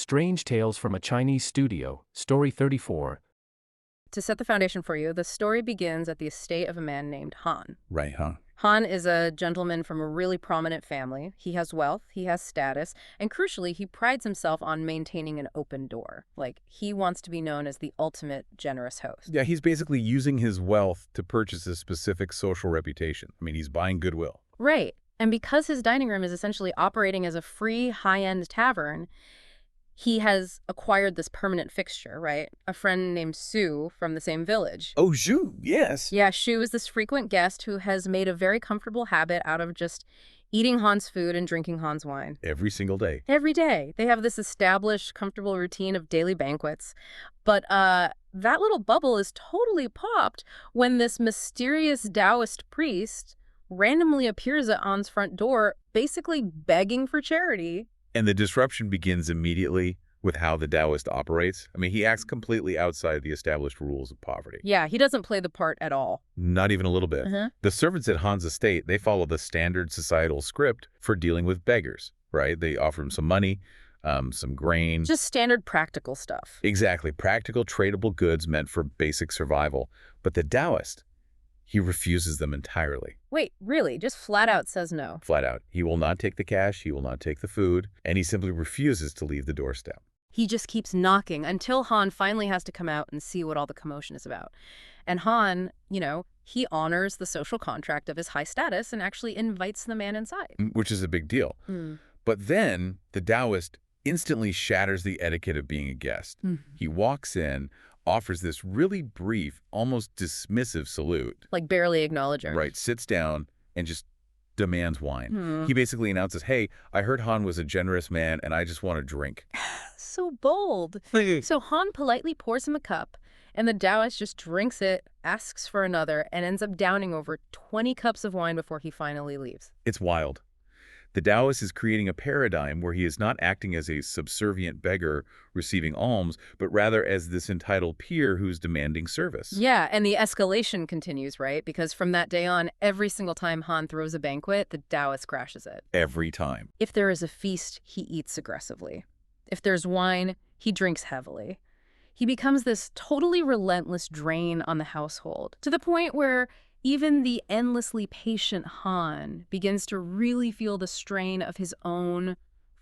Strange Tales from a Chinese Studio, Story 34. To set the foundation for you, the story begins at the estate of a man named Han. Right, huh? Han is a gentleman from a really prominent family. He has wealth, he has status, and crucially, he prides himself on maintaining an open door. Like, he wants to be known as the ultimate generous host. Yeah, he's basically using his wealth to purchase a specific social reputation. I mean, he's buying goodwill. Right. And because his dining room is essentially operating as a free, high-end tavern, he has acquired this permanent fixture, right? A friend named Sue from the same village. Oh, Zhu, yes. Yeah, Shu is this frequent guest who has made a very comfortable habit out of just eating Han's food and drinking Han's wine. Every single day. Every day. They have this established, comfortable routine of daily banquets. But that little bubble is totally popped when this mysterious Taoist priest randomly appears at Han's front door, basically begging for charity. And the disruption begins immediately with how the Taoist operates. I mean, he acts completely outside the established rules of poverty. Yeah, he doesn't play the part at all. Not even a little bit. The servants at Han's estate, they follow the standard societal script for dealing with beggars, right? They offer him some money, some grain. Just standard practical stuff. Exactly. Practical, tradable goods meant for basic survival. But the Taoist, he refuses them entirely. Wait, really? Just flat out says no? Flat out. He will not take the cash, he will not take the food, and he simply refuses to leave the doorstep. He just keeps knocking until Han finally has to come out and see what all the commotion is about. And Han, he honors the social contract of his high status and actually invites the man inside. Which is a big deal. But then the Taoist instantly shatters the etiquette of being a guest. He walks in, offers this really brief, almost dismissive salute. Like barely acknowledging. Right, sits down and just demands wine. He basically announces, hey, I heard Han was a generous man and I just want a drink. So bold. So Han politely pours him a cup and the Taoist just drinks it, asks for another, and ends up downing over 20 cups of wine before he finally leaves. It's wild. The Taoist is creating a paradigm where he is not acting as a subservient beggar receiving alms, but rather as this entitled peer who's demanding service. Yeah, and the escalation continues, right? Because from that day on, every single time Han throws a banquet, the Taoist crashes it. Every time. If there is a feast, he eats aggressively. If there's wine, he drinks heavily. He becomes this totally relentless drain on the household, to the point where even the endlessly patient Han begins to really feel the strain of his own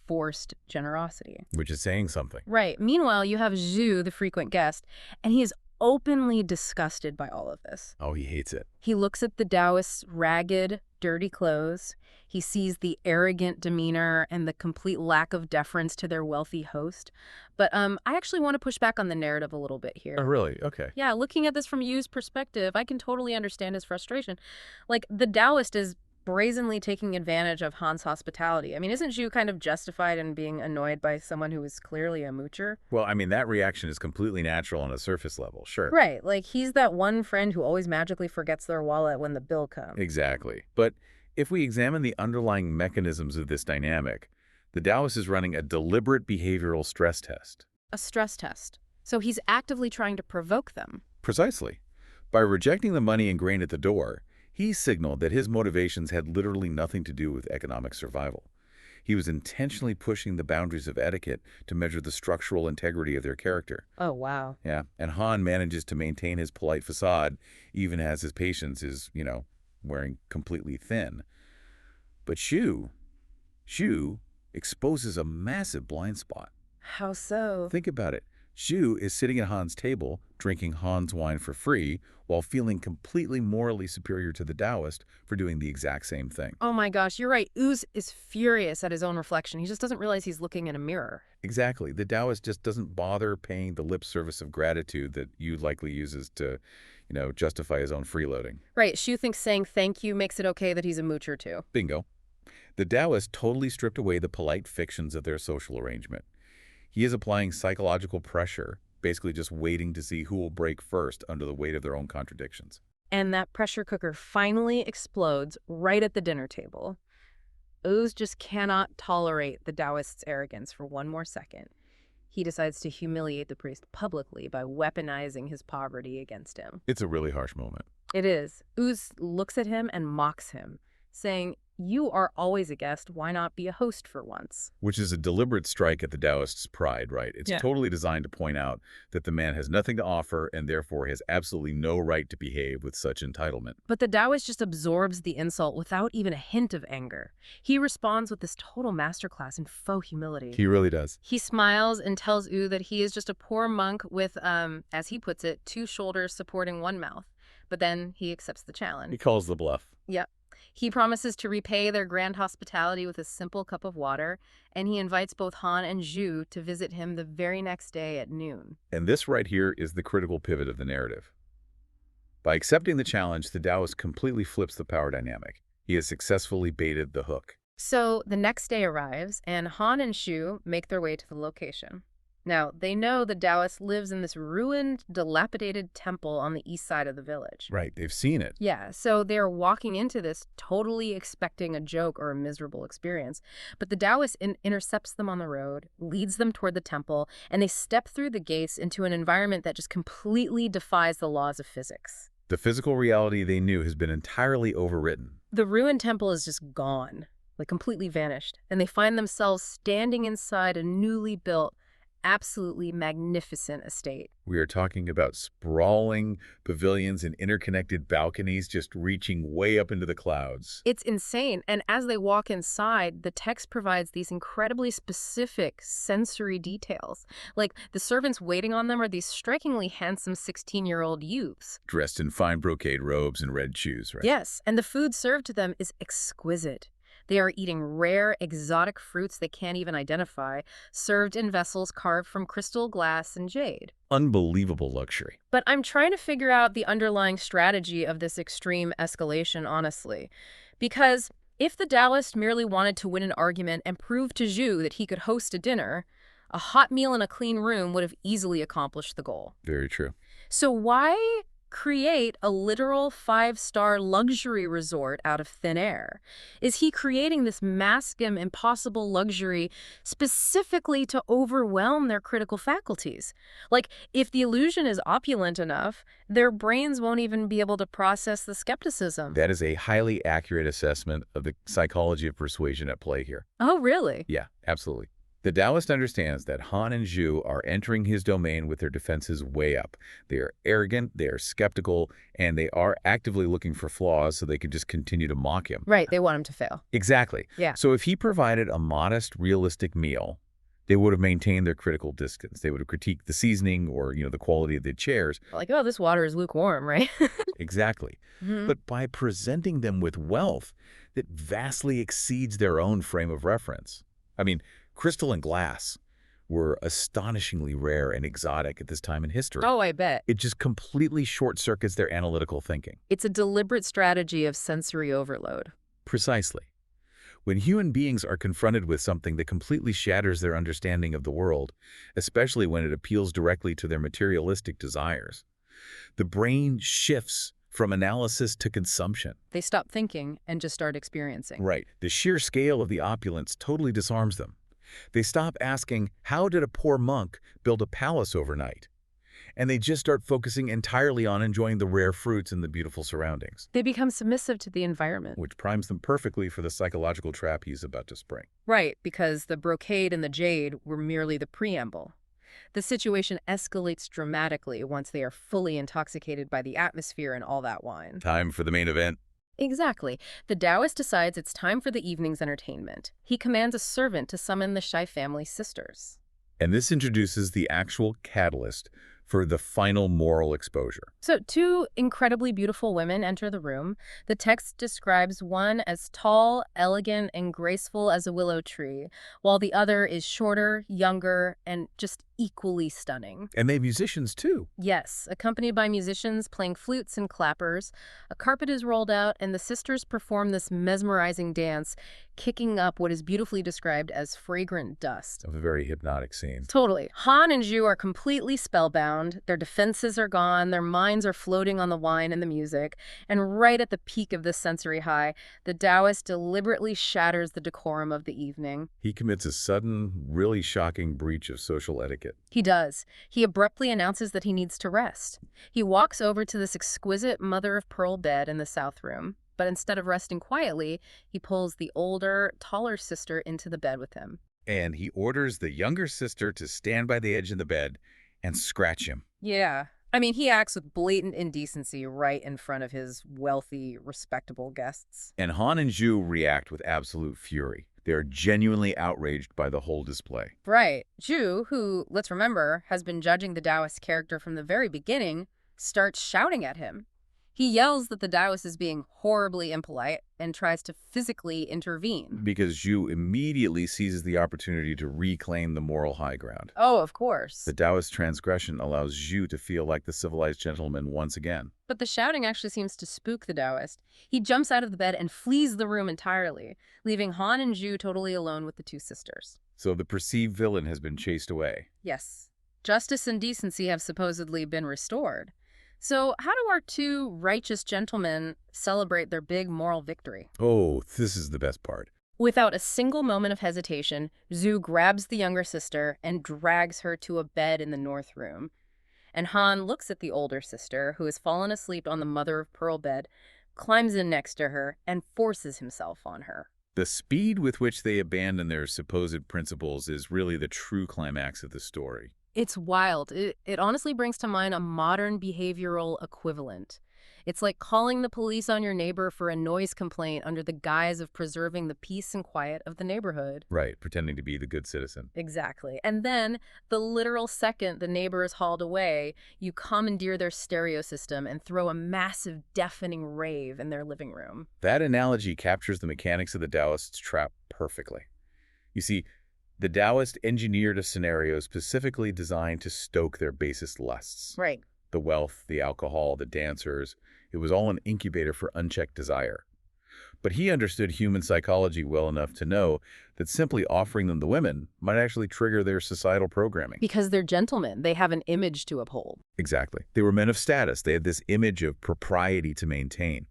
forced generosity. Which is saying something. Right. Meanwhile, you have Zhu, the frequent guest, and he is openly disgusted by all of this. Oh, he hates it. He looks at the Taoist's ragged, dirty clothes. He sees the arrogant demeanor and the complete lack of deference to their wealthy host. But I actually want to push back on the narrative a little bit here. Oh, really? Okay. Yeah, looking at this from Yu's perspective, I can totally understand his frustration. Like, the Taoist is brazenly taking advantage of Han's hospitality. I mean, isn't Yu kind of justified in being annoyed by someone who is clearly a moocher? Well, I mean, that reaction is completely natural on a surface level, sure. Right, like he's that one friend who always magically forgets their wallet when the bill comes. Exactly. But if we examine the underlying mechanisms of this dynamic, the Taoist is running a deliberate behavioral stress test. A stress test. So he's actively trying to provoke them. Precisely. By rejecting the money and grain at the door, he signaled that his motivations had literally nothing to do with economic survival. He was intentionally pushing the boundaries of etiquette to measure the structural integrity of their character. Oh, wow. Yeah, and Han manages to maintain his polite facade even as his patience is, wearing completely thin. But Shu exposes a massive blind spot. How so? Think about it. Shu is sitting at Han's table, drinking Han's wine for free, while feeling completely morally superior to the Taoist for doing the exact same thing. Oh my gosh, you're right. Ooze is furious at his own reflection. He just doesn't realize he's looking in a mirror. Exactly. The Taoist just doesn't bother paying the lip service of gratitude that Yu likely uses to, justify his own freeloading. Right. Shu thinks saying thank you makes it okay that he's a moocher too. Bingo. The Taoist totally stripped away the polite fictions of their social arrangement. He is applying psychological pressure, basically just waiting to see who will break first under the weight of their own contradictions. And that pressure cooker finally explodes right at the dinner table. Ooze just cannot tolerate the Taoist's arrogance for one more second. He decides to humiliate the priest publicly by weaponizing his poverty against him. It's a really harsh moment. It is. Ooze looks at him and mocks him, saying, "You are always a guest, why not be a host for once?" Which is a deliberate strike at the Taoist's pride, right? It's Yeah. totally designed to point out that the man has nothing to offer and therefore has absolutely no right to behave with such entitlement. But the Taoist just absorbs the insult without even a hint of anger. He responds with this total masterclass in faux humility. He really does. He smiles and tells Yu that he is just a poor monk with, as he puts it, 2 shoulders supporting 1 mouth. But then he accepts the challenge. He calls the bluff. Yep. He promises to repay their grand hospitality with a simple cup of water, and he invites both Han and Zhu to visit him the very next day at noon. And this right here is the critical pivot of the narrative. By accepting the challenge, the Taoist completely flips the power dynamic. He has successfully baited the hook. So the next day arrives, and Han and Shu make their way to the location. Now, they know the Taoist lives in this ruined, dilapidated temple on the east side of the village. Right, they've seen it. Yeah, so they're walking into this totally expecting a joke or a miserable experience. But the Taoist intercepts them on the road, leads them toward the temple, and they step through the gates into an environment that just completely defies the laws of physics. The physical reality they knew has been entirely overwritten. The ruined temple is just gone, like completely vanished, and they find themselves standing inside a newly built, absolutely magnificent estate. We are talking about sprawling pavilions and interconnected balconies just reaching way up into the clouds. It's insane, and as they walk inside, the text provides these incredibly specific sensory details. Like, the servants waiting on them are these strikingly handsome 16-year-old youths. Dressed in fine brocade robes and red shoes, right? Yes, and the food served to them is exquisite. They are eating rare, exotic fruits they can't even identify, served in vessels carved from crystal, glass, and jade. Unbelievable luxury. But I'm trying to figure out the underlying strategy of this extreme escalation, honestly. Because if the Taoist merely wanted to win an argument and prove to Zhu that he could host a dinner, a hot meal in a clean room would have easily accomplished the goal. Very true. So why create a literal 5-star luxury resort out of thin air? Is he creating this massive, impossible luxury specifically to overwhelm their critical faculties? Like, if the illusion is opulent enough, their brains won't even be able to process the skepticism. That is a highly accurate assessment of the psychology of persuasion at play here. Oh, really? Yeah, absolutely. The Taoist understands that Han and Zhu are entering his domain with their defenses way up. They are arrogant, they are skeptical, and they are actively looking for flaws so they can just continue to mock him. Right, they want him to fail. Exactly. Yeah. So if he provided a modest, realistic meal, they would have maintained their critical distance. They would have critiqued the seasoning or, the quality of the chairs. Like, oh, this water is lukewarm, right? Exactly. Mhm. But by presenting them with wealth that vastly exceeds their own frame of reference. I mean, crystal and glass were astonishingly rare and exotic at this time in history. Oh, I bet. It just completely short-circuits their analytical thinking. It's a deliberate strategy of sensory overload. Precisely. When human beings are confronted with something that completely shatters their understanding of the world, especially when it appeals directly to their materialistic desires, the brain shifts from analysis to consumption. They stop thinking and just start experiencing. Right. The sheer scale of the opulence totally disarms them. They stop asking, how did a poor monk build a palace overnight? And they just start focusing entirely on enjoying the rare fruits and the beautiful surroundings, They become submissive to the environment. which primes them perfectly for the psychological trap he's about to spring. Right, because the brocade and the jade were merely the preamble. The situation escalates dramatically once they are fully intoxicated by the atmosphere and all that wine. Time for the main event. Exactly. The Taoist decides it's time for the evening's entertainment. He commands a servant to summon the Shai family sisters. And this introduces the actual catalyst for the final moral exposure. So 2 incredibly beautiful women enter the room. The text describes one as tall, elegant, and graceful as a willow tree, while the other is shorter, younger, and just equally stunning. And they musicians too. Yes, accompanied by musicians playing flutes and clappers, a carpet is rolled out, and the sisters perform this mesmerizing dance, kicking up what is beautifully described as fragrant dust. Of a very hypnotic scene. Totally. Han and Zhu are completely spellbound. Their defenses are gone. Their minds are floating on the wine and the music. And right at the peak of this sensory high, the Taoist deliberately shatters the decorum of the evening. He commits a sudden, really shocking breach of social etiquette. He does. He abruptly announces that he needs to rest. He walks over to this exquisite mother-of-pearl bed in the south room. But instead of resting quietly, he pulls the older, taller sister into the bed with him. And he orders the younger sister to stand by the edge of the bed and scratch him. Yeah. I mean, he acts with blatant indecency right in front of his wealthy, respectable guests. And Han and Zhu react with absolute fury. They are genuinely outraged by the whole display. Right. Zhu, who, let's remember, has been judging the Taoist character from the very beginning, starts shouting at him. He yells that the Taoist is being horribly impolite and tries to physically intervene. Because Zhu immediately seizes the opportunity to reclaim the moral high ground. Oh, of course. The Taoist transgression allows Zhu to feel like the civilized gentleman once again. But the shouting actually seems to spook the Taoist. He jumps out of the bed and flees the room entirely, leaving Han and Zhu totally alone with the two sisters. So the perceived villain has been chased away. Yes. Justice and decency have supposedly been restored. So how do our two righteous gentlemen celebrate their big moral victory? Oh, this is the best part. Without a single moment of hesitation, Zhu grabs the younger sister and drags her to a bed in the north room. And Han looks at the older sister, who has fallen asleep on the mother-of-pearl bed, climbs in next to her, and forces himself on her. The speed with which they abandon their supposed principles is really the true climax of the story. It's wild. It honestly brings to mind a modern behavioral equivalent. It's like calling the police on your neighbor for a noise complaint under the guise of preserving the peace and quiet of the neighborhood. Right, pretending to be the good citizen. Exactly. And then, the literal second the neighbor is hauled away, you commandeer their stereo system and throw a massive, deafening rave in their living room. That analogy captures the mechanics of the Taoist's trap perfectly. You see, the Taoist engineered a scenario specifically designed to stoke their basest lusts. Right. The wealth, the alcohol, the dancers, it was all an incubator for unchecked desire. But he understood human psychology well enough to know that simply offering them the women might actually trigger their societal programming. Because they're gentlemen. They have an image to uphold. Exactly. They were men of status. They had this image of propriety to maintain.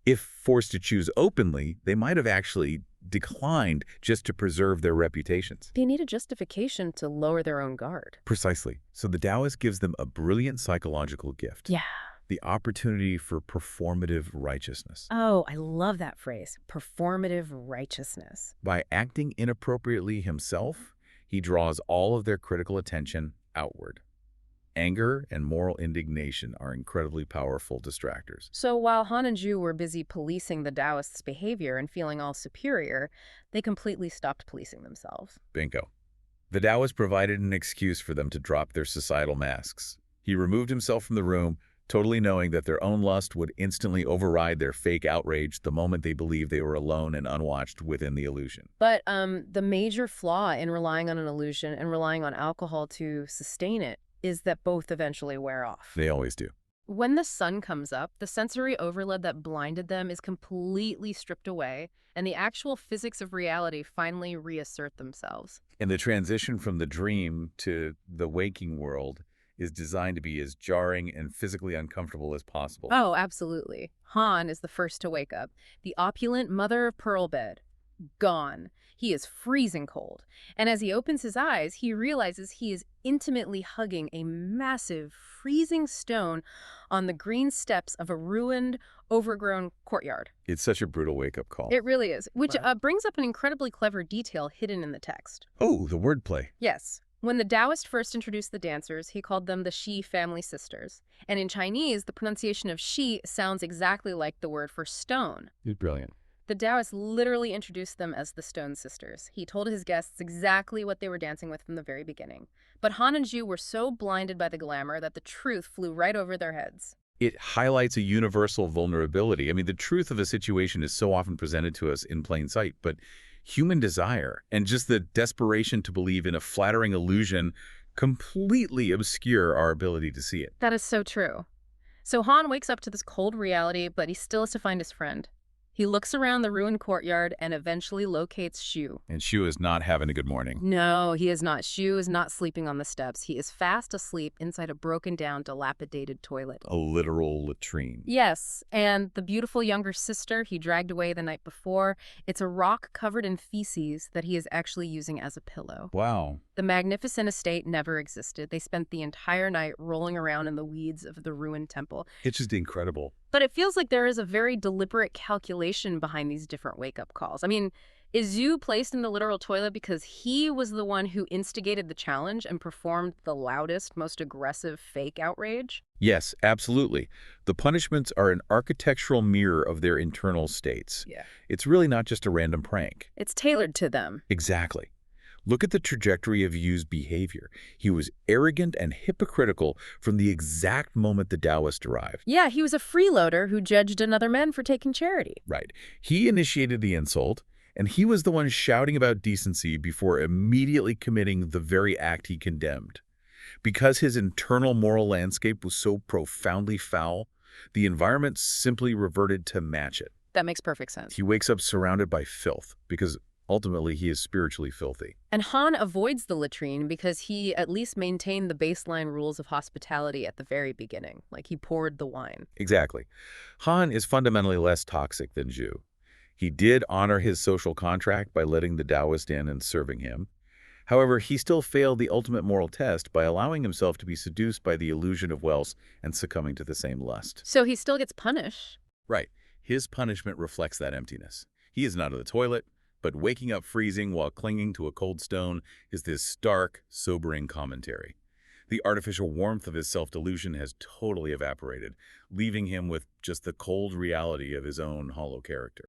If forced to choose openly, they might have actually declined just to preserve their reputations. They need a justification to lower their own guard. Precisely. So the Taoist gives them a brilliant psychological gift. Yeah. The opportunity for performative righteousness. Oh, I love that phrase. Performative righteousness. By acting inappropriately himself, he draws all of their critical attention outward. Anger and moral indignation are incredibly powerful distractors. So while Han and Zhu were busy policing the Taoist's behavior and feeling all superior, they completely stopped policing themselves. Bingo. The Taoist provided an excuse for them to drop their societal masks. He removed himself from the room, totally knowing that their own lust would instantly override their fake outrage the moment they believed they were alone and unwatched within the illusion. But the major flaw in relying on an illusion and relying on alcohol to sustain it is that both eventually wear off. They always do. When the sun comes up, the sensory overload that blinded them is completely stripped away, and the actual physics of reality finally reassert themselves. And the transition from the dream to the waking world is designed to be as jarring and physically uncomfortable as possible. Oh, absolutely. Han is the first to wake up. The opulent mother-of-pearl bed. Gone. He is freezing cold. And as he opens his eyes, he realizes he is intimately hugging a massive, freezing stone on the green steps of a ruined, overgrown courtyard. It's such a brutal wake-up call. It really is, which brings up an incredibly clever detail hidden in the text. Oh, the wordplay. Yes. When the Taoist first introduced the dancers, he called them the Shi family sisters. And in Chinese, the pronunciation of Shi sounds exactly like the word for stone. It's brilliant. The Taoist literally introduced them as the Stone Sisters. He told his guests exactly what they were dancing with from the very beginning. But Han and Zhu were so blinded by the glamour that the truth flew right over their heads. It highlights a universal vulnerability. I mean, the truth of a situation is so often presented to us in plain sight, but human desire and just the desperation to believe in a flattering illusion completely obscure our ability to see it. That is so true. So Han wakes up to this cold reality, but he still has to find his friend. He looks around the ruined courtyard and eventually locates Zhu. And Zhu is not having a good morning. No, he is not. Zhu is not sleeping on the steps. He is fast asleep inside a broken-down, dilapidated toilet. A literal latrine. Yes, and the beautiful younger sister he dragged away the night before, it's a rock covered in feces that he is actually using as a pillow. Wow. The magnificent estate never existed. They spent the entire night rolling around in the weeds of the ruined temple. It's just incredible. But it feels like there is a very deliberate calculation behind these different wake-up calls. I mean, is Zhu placed in the literal toilet because he was the one who instigated the challenge and performed the loudest, most aggressive fake outrage? Yes, absolutely. The punishments are an architectural mirror of their internal states. Yeah. It's really not just a random prank. It's tailored to them. Exactly. Look at the trajectory of Yu's behavior. He was arrogant and hypocritical from the exact moment the Taoist arrived. Yeah, he was a freeloader who judged another man for taking charity. Right. He initiated the insult, and he was the one shouting about decency before immediately committing the very act he condemned. Because his internal moral landscape was so profoundly foul, the environment simply reverted to match it. That makes perfect sense. He wakes up surrounded by filth, because ultimately he is spiritually filthy. And Han avoids the latrine because he at least maintained the baseline rules of hospitality at the very beginning. Like, he poured the wine. Exactly. Han is fundamentally less toxic than Zhu. He did honor his social contract by letting the Taoist in and serving him. However, he still failed the ultimate moral test by allowing himself to be seduced by the illusion of wealth and succumbing to the same lust. So he still gets punished. Right. His punishment reflects that emptiness. He is not in the toilet, but waking up freezing while clinging to a cold stone is this stark, sobering commentary. The artificial warmth of his self-delusion has totally evaporated, leaving him with just the cold reality of his own hollow character.